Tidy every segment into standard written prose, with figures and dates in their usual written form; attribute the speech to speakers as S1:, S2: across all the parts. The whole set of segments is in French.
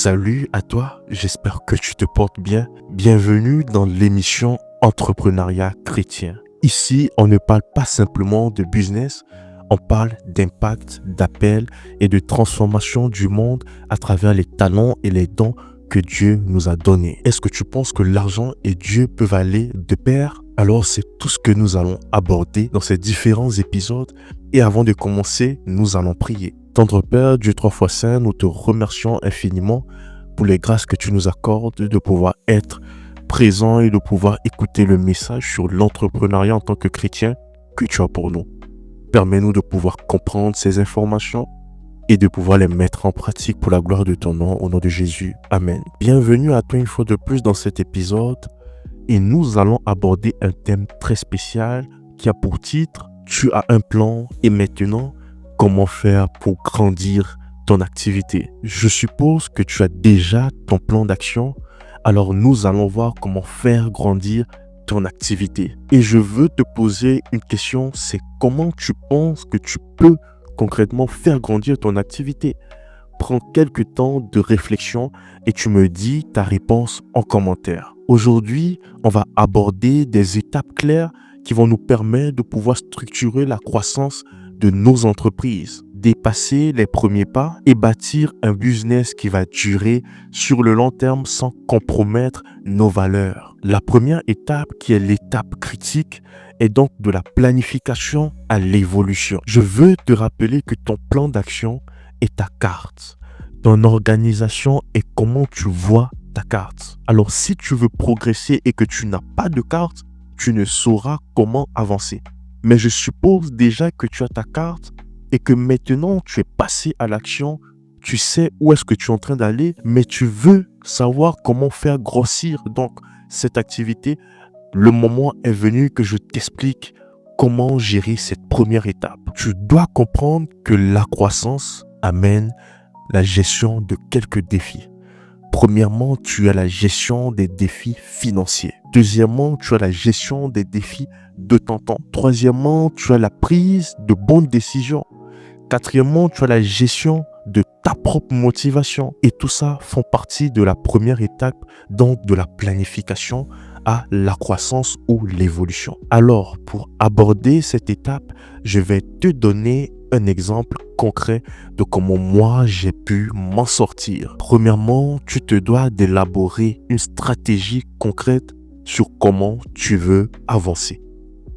S1: Salut à toi, j'espère que tu te portes bien. Bienvenue dans l'émission Entrepreneuriat chrétien. Ici, on ne parle pas simplement de business, on parle d'impact, d'appel et de transformation du monde à travers les talents et les dons que Dieu nous a donnés. Est-ce que tu penses que l'argent et Dieu peuvent aller de pair? Alors c'est tout ce que nous allons aborder dans ces différents épisodes. Et avant de commencer, nous allons prier. Tendre Père, Dieu trois fois saint, nous te remercions infiniment pour les grâces que tu nous accordes de pouvoir être présent et de pouvoir écouter le message sur l'entrepreneuriat en tant que chrétien que tu as pour nous. Permets-nous de pouvoir comprendre ces informations et de pouvoir les mettre en pratique pour la gloire de ton nom, au nom de Jésus. Amen. Bienvenue à toi une fois de plus dans cet épisode et nous allons aborder un thème très spécial qui a pour titre « Tu as un plan et maintenant, comment faire pour grandir ton activité ?» Je suppose que tu as déjà ton plan d'action, alors nous allons voir comment faire grandir ton activité. Et je veux te poser une question, c'est comment tu penses que tu peux concrètement faire grandir ton activité? Prends quelques temps de réflexion et tu me dis ta réponse en commentaire. Aujourd'hui, on va aborder des étapes claires qui vont nous permettre de pouvoir structurer la croissance de nos entreprises, dépasser les premiers pas et bâtir un business qui va durer sur le long terme sans compromettre nos valeurs. La première étape, qui est l'étape critique, est donc de la planification à l'évolution. Je veux te rappeler que ton plan d'action est ta carte. Ton organisation est comment tu vois ta carte. Alors si tu veux progresser et que tu n'as pas de carte, tu ne sauras comment avancer. Mais je suppose déjà que tu as ta carte et que maintenant tu es passé à l'action, tu sais où est-ce que tu es en train d'aller, mais tu veux savoir comment faire grossir donc cette activité. Le moment est venu que je t'explique comment gérer cette première étape. Tu dois comprendre que la croissance amène la gestion de quelques défis. Premièrement, tu as la gestion des défis financiers. Deuxièmement, tu as la gestion des défis de ton temps. Troisièmement, tu as la prise de bonnes décisions. Quatrièmement, tu as la gestion de ta propre motivation. Et tout ça font partie de la première étape, donc de la planification à la croissance ou l'évolution. Alors, pour aborder cette étape, je vais te donner un exemple concret de comment moi j'ai pu m'en sortir. Premièrement, tu te dois d'élaborer une stratégie concrète sur comment tu veux avancer.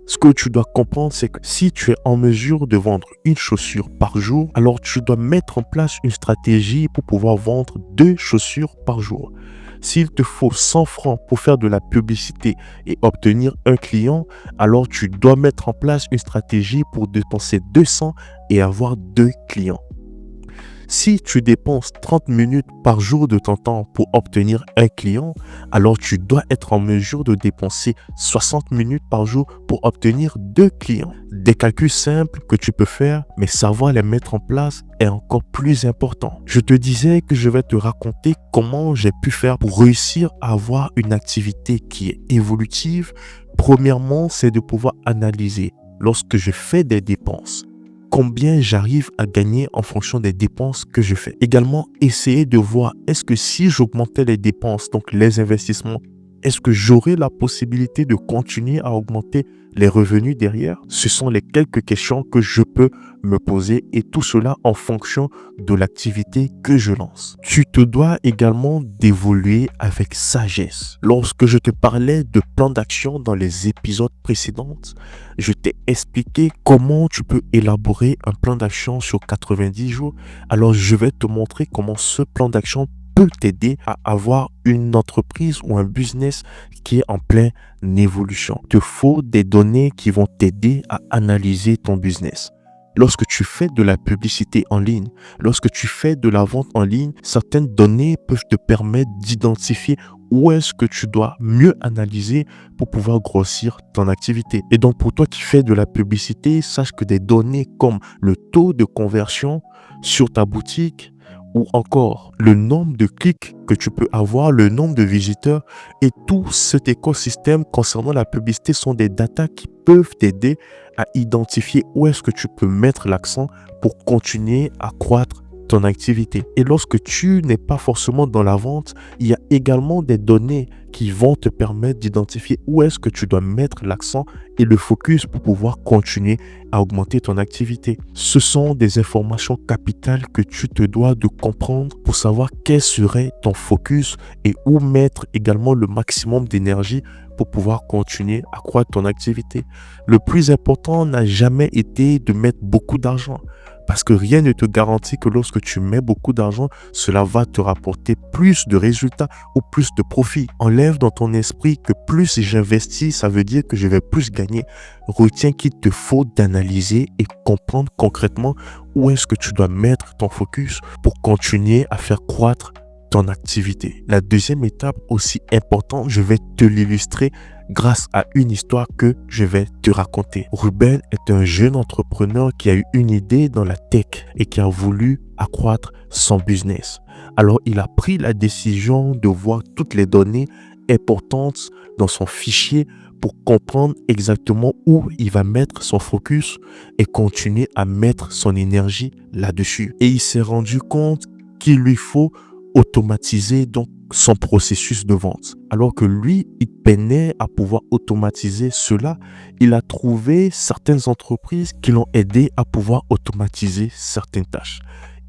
S1: Ce que tu dois comprendre, c'est que si tu es en mesure de vendre une chaussure par jour, alors tu dois mettre en place une stratégie pour pouvoir vendre 2 chaussures par jour. S'il te faut 100 francs pour faire de la publicité et obtenir un client, alors tu dois mettre en place une stratégie pour dépenser 200 et avoir 2 clients. Si tu dépenses 30 minutes par jour de ton temps pour obtenir un client, alors tu dois être en mesure de dépenser 60 minutes par jour pour obtenir 2 clients. Des calculs simples que tu peux faire, mais savoir les mettre en place est encore plus important. Je te disais que je vais te raconter comment j'ai pu faire pour réussir à avoir une activité qui est évolutive. Premièrement, c'est de pouvoir analyser lorsque je fais des dépenses, combien j'arrive à gagner en fonction des dépenses que je fais. Également, essayer de voir est-ce que si j'augmentais les dépenses, donc les investissements, est-ce que j'aurais la possibilité de continuer à augmenter les revenus derrière? Ce sont les quelques questions que je peux me poser et tout cela en fonction de l'activité que je lance. Tu te dois également d'évoluer avec sagesse. Lorsque je te parlais de plan d'action dans les épisodes précédents, je t'ai expliqué comment tu peux élaborer un plan d'action sur 90 jours. Alors je vais te montrer comment ce plan d'action peut t'aider à avoir une entreprise ou un business qui est en pleine évolution. Il te faut des données qui vont t'aider à analyser ton business. Lorsque tu fais de la publicité en ligne, lorsque tu fais de la vente en ligne, certaines données peuvent te permettre d'identifier où est-ce que tu dois mieux analyser pour pouvoir grossir ton activité. Et donc pour toi qui fais de la publicité, sache que des données comme le taux de conversion sur ta boutique, ou encore le nombre de clics que tu peux avoir, le nombre de visiteurs et tout cet écosystème concernant la publicité sont des datas qui peuvent t'aider à identifier où est-ce que tu peux mettre l'accent pour continuer à croître ton activité. Et lorsque tu n'es pas forcément dans la vente, il y a également des données qui vont te permettre d'identifier où est-ce que tu dois mettre l'accent et le focus pour pouvoir continuer à augmenter ton activité. Ce sont des informations capitales que tu te dois de comprendre pour savoir quel serait ton focus et où mettre également le maximum d'énergie pour pouvoir continuer à croître ton activité. Le plus important n'a jamais été de mettre beaucoup d'argent. Parce que rien ne te garantit que lorsque tu mets beaucoup d'argent, cela va te rapporter plus de résultats ou plus de profits. Enlève dans ton esprit que plus j'investis, ça veut dire que je vais plus gagner. Retiens qu'il te faut d'analyser et comprendre concrètement où est-ce que tu dois mettre ton focus pour continuer à faire croître ton activité. La deuxième étape aussi importante, je vais te l'illustrer grâce à une histoire que je vais te raconter. Ruben est un jeune entrepreneur qui a eu une idée dans la tech et qui a voulu accroître son business. Alors, il a pris la décision de voir toutes les données importantes dans son fichier pour comprendre exactement où il va mettre son focus et continuer à mettre son énergie là-dessus. Et il s'est rendu compte qu'il lui faut automatiser donc son processus de vente. Alors que lui, il peinait à pouvoir automatiser cela, il a trouvé certaines entreprises qui l'ont aidé à pouvoir automatiser certaines tâches.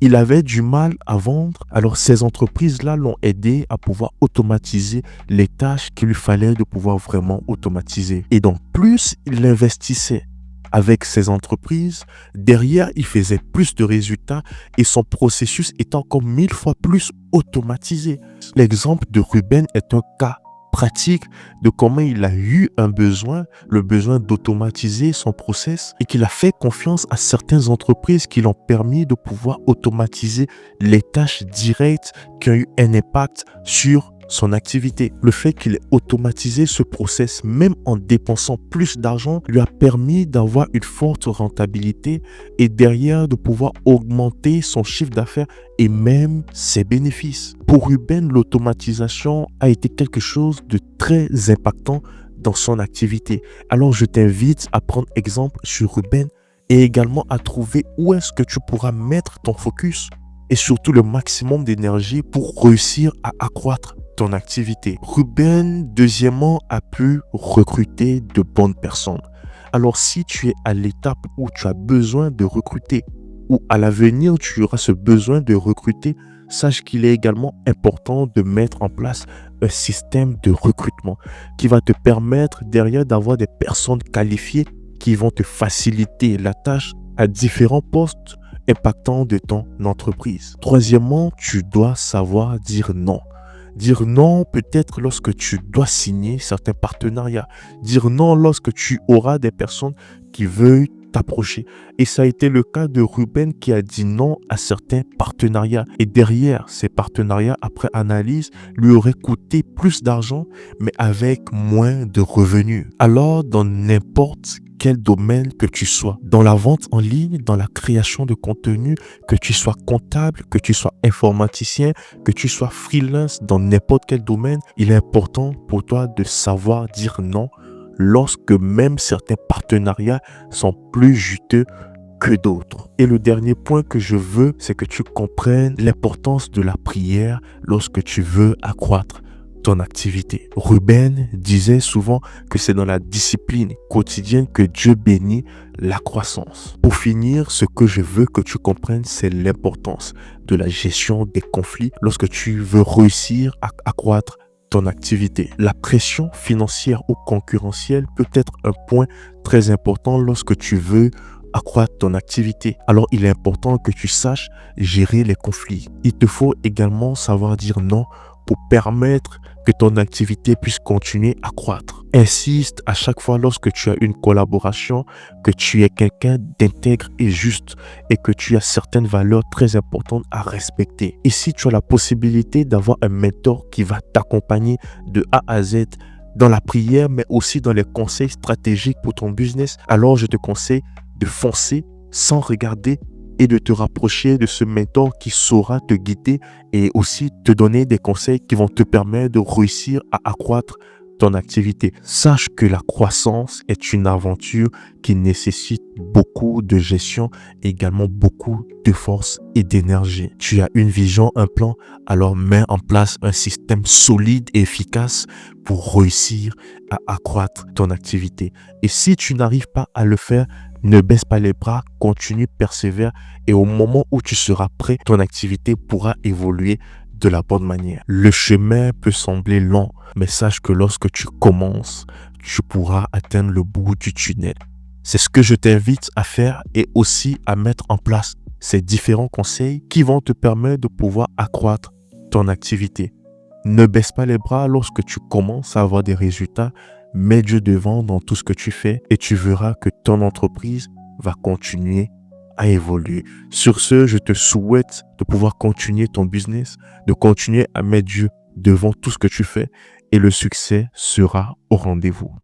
S1: Il avait du mal à vendre, alors ces entreprises-là l'ont aidé à pouvoir automatiser les tâches qu'il lui fallait de pouvoir vraiment automatiser. Et donc, plus il investissait avec ces entreprises, derrière, il faisait plus de résultats et son processus est encore 1000 fois plus automatisé. L'exemple de Ruben est un cas pratique de comment il a eu un besoin, le besoin d'automatiser son process et qu'il a fait confiance à certaines entreprises qui l'ont permis de pouvoir automatiser les tâches directes qui ont eu un impact sur son activité. Le fait qu'il ait automatisé ce process, même en dépensant plus d'argent, lui a permis d'avoir une forte rentabilité et derrière de pouvoir augmenter son chiffre d'affaires et même ses bénéfices. Pour Ruben, l'automatisation a été quelque chose de très impactant dans son activité. Alors je t'invite à prendre exemple sur Ruben et également à trouver où est-ce que tu pourras mettre ton focus et surtout le maximum d'énergie pour réussir à accroître ton activité. Ruben, deuxièmement, a pu recruter de bonnes personnes. Alors, si tu es à l'étape où tu as besoin de recruter ou à l'avenir, tu auras ce besoin de recruter, sache qu'il est également important de mettre en place un système de recrutement qui va te permettre derrière d'avoir des personnes qualifiées qui vont te faciliter la tâche à différents postes impactants de ton entreprise. Troisièmement, tu dois savoir dire non. Dire non peut-être lorsque tu dois signer certains partenariats. Dire non lorsque tu auras des personnes qui veulent t'approcher. Et ça a été le cas de Ruben qui a dit non à certains partenariats. Et derrière ces partenariats, après analyse, lui auraient coûté plus d'argent, mais avec moins de revenus. Alors, dans n'importe quel domaine que tu sois, dans la vente en ligne, dans la création de contenu, que tu sois comptable, que tu sois informaticien, que tu sois freelance, dans n'importe quel domaine, il est important pour toi de savoir dire non lorsque même certains partenariats sont plus juteux que d'autres. Et le dernier point que je veux, c'est que tu comprennes l'importance de la prière lorsque tu veux accroître ton activité. Ruben disait souvent que c'est dans la discipline quotidienne que Dieu bénit la croissance. Pour finir, ce que je veux que tu comprennes, c'est l'importance de la gestion des conflits lorsque tu veux réussir à accroître ton activité. La pression financière ou concurrentielle peut être un point très important lorsque tu veux accroître ton activité. Alors, il est important que tu saches gérer les conflits. Il te faut également savoir dire non pour permettre que ton activité puisse continuer à croître. Insiste à chaque fois lorsque tu as une collaboration que tu es quelqu'un d'intègre et juste et que tu as certaines valeurs très importantes à respecter. Et si tu as la possibilité d'avoir un mentor qui va t'accompagner de A à Z dans la prière, mais aussi dans les conseils stratégiques pour ton business, alors je te conseille de foncer sans regarder et de te rapprocher de ce mentor qui saura te guider et aussi te donner des conseils qui vont te permettre de réussir à accroître ton activité. Sache que la croissance est une aventure qui nécessite beaucoup de gestion, également beaucoup de force et d'énergie. Tu as une vision, un plan, alors mets en place un système solide et efficace pour réussir à accroître ton activité. Et si tu n'arrives pas à le faire, ne baisse pas les bras, continue, persévère et au moment où tu seras prêt, ton activité pourra évoluer de la bonne manière. Le chemin peut sembler long, mais sache que lorsque tu commences, tu pourras atteindre le bout du tunnel. C'est ce que je t'invite à faire et aussi à mettre en place ces différents conseils qui vont te permettre de pouvoir accroître ton activité. Ne baisse pas les bras lorsque tu commences à avoir des résultats. Mets Dieu devant dans tout ce que tu fais et tu verras que ton entreprise va continuer à évoluer. Sur ce, je te souhaite de pouvoir continuer ton business, de continuer à mettre Dieu devant tout ce que tu fais et le succès sera au rendez-vous.